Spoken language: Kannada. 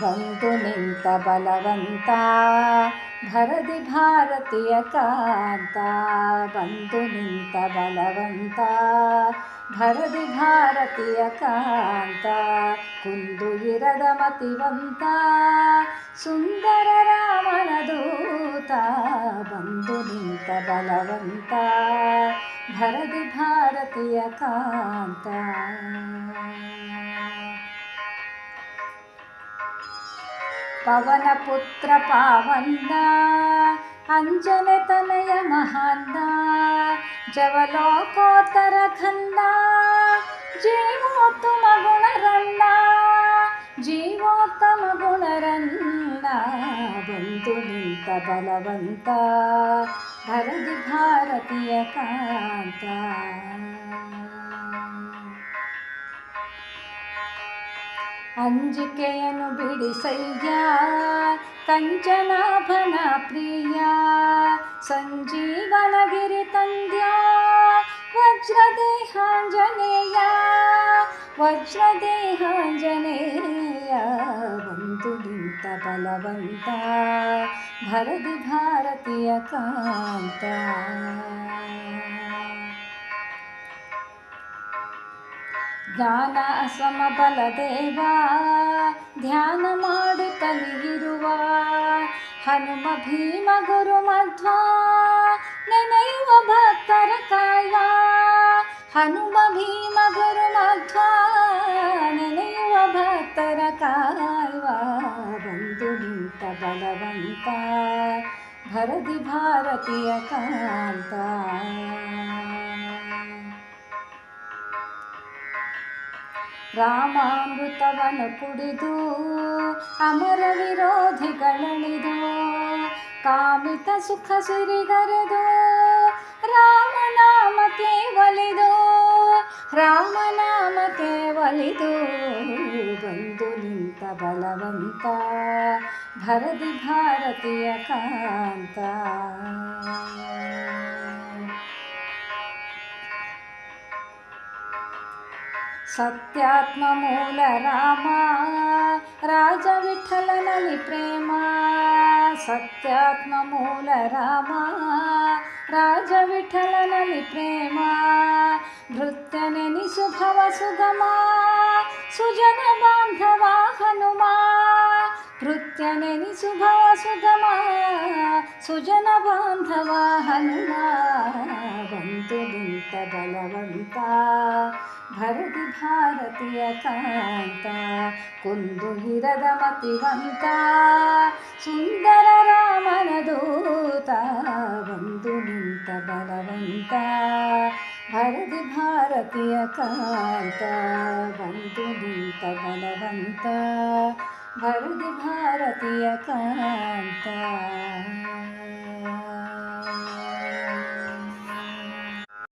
ಬಂದು ನಿಂತ ಬಲವಂತ ಭರದಿ ಭಾರತೀಯ ಕಾಂತ. ಬಂದು ನಿಂತ ಬಲವಂತ ಭರದಿ ಭಾರತೀಯ ಕಾಂತ. ಕುಂದು ಇರದ ಮತಿವಂತ ಸುಂದರ ರಾಮನ ದೂತ. ಬಂದು ನಿಂತ ಬಲವಂತ ಭರದಿ ಭಾರತೀಯ ಕಾಂತ. ಪವನ ಪುತ್ರ ಪಾವನ್ನ ಅಂಜನೆ ತನಯ ಮಹಾನ್ನ. ಜವಲೋಕೋತ್ತರ ಖನ್ನ ಜೀವೋತ್ತಮ ಗುಣರನ್ನ. ಜೀವೋತ್ತಮ ಗುಣರನ್ನ. ಬಂದು ನಿಂತ ಬಲವಂತ ಭರದಿ ಭಾರತೀಯ ಕಾಂತ. ಅಂಜಿಕೆಯನ್ನು ಬಿಡಿಸಯ್ಯ ಕಂಚನಾಭನ ಪ್ರಿಯ. ಸಂಜೀವನಗಿರಿ ತಂದ್ಯ ವಜ್ರದೇಹಾಂಜನೇಯ. ವಜ್ರದೇಹಾಂಜನೇಯ. ಬಂದು ನಿಂತ ಬಲವಂತ ಭರದಿ ಭಾರತೀಯ ಕಾಂತ. ಜ್ಞಾನ ಸಮಬಲದೇವ ಧ್ಯಾನ ಮಾಡುತ್ತಲಿರುವ. ಹನುಮ ಭೀಮ ಗುರು ಮಧ್ವ ನೆನೆಯುವ ಭಕ್ತರ ಕಾಯ್ವ. ಹನುಮ ಭೀಮ ಗುರು ಮಧ್ವ ನೆನೆಯುವ ಭಕ್ತರ ಕಾಯ್ವ. ಬಂದು ನಿಂತ ಬಲವಂತ ಭರದಿ ಭಾರತೀಯ ಕಾಂತ. ರಾಮಾಮೃತವನ್ನು ಕುಡಿದು ಅಮರ ವಿರೋಧಿಗಳಣಿದು. ಕಾಮಿತ ಸುಖ ಸಿರಿಗರೆದು ರಾಮನಾಮಕ್ಕೆ ಒಲಿದು. ರಾಮನಾಮಕ್ಕೆ ಒಲಿದು. ಬಂದು ನಿಂತ ಬಲವಂತ ಭರದಿ ಭಾರತೀಯ ಕಾಂತ. ಸತ್ಯಾತ್ಮ ಮೂಲ ರಾಮ ರಾಜ ವಿಠಲನಲ್ಲಿ ಪ್ರೇಮ. ಸತ್ಯಾತ್ಮ ಮೂಲ ರಾಮ ರಾಜ ವಿಠಲನಲ್ಲಿ ಪ್ರೇಮ. ಭೃತ್ಯ ನೆನಿಸು ಭವ ಸುಗಮ ಸುಜನ ಬಾಂಧವ ಹನುಮ. ಭೃತ್ಯ ನೆನಿಸು ಭವ ಸುಗಮ ಸುಜನ ಬಾಂಧವ ಹನುಮ. ಬಂದು ನಿಂತ ಬಲವಂತ ಭರದಿ ಭಾರತೀಯ ಕಾಂತ. ಕುಂದು ಇರದ ಮತಿವಂತ ಸುಂದರ ರಾಮನ ದೂತ. ಬಂದು ನಿಂತ ಬಲವಂತ ಭರದಿ ಭಾರತೀಯ ಕಾಂತ. ಬಂದು ನಿಂತ ಬಲವಂತ ಭರದಿ ಭಾರತೀಯ ಕಾಂತ.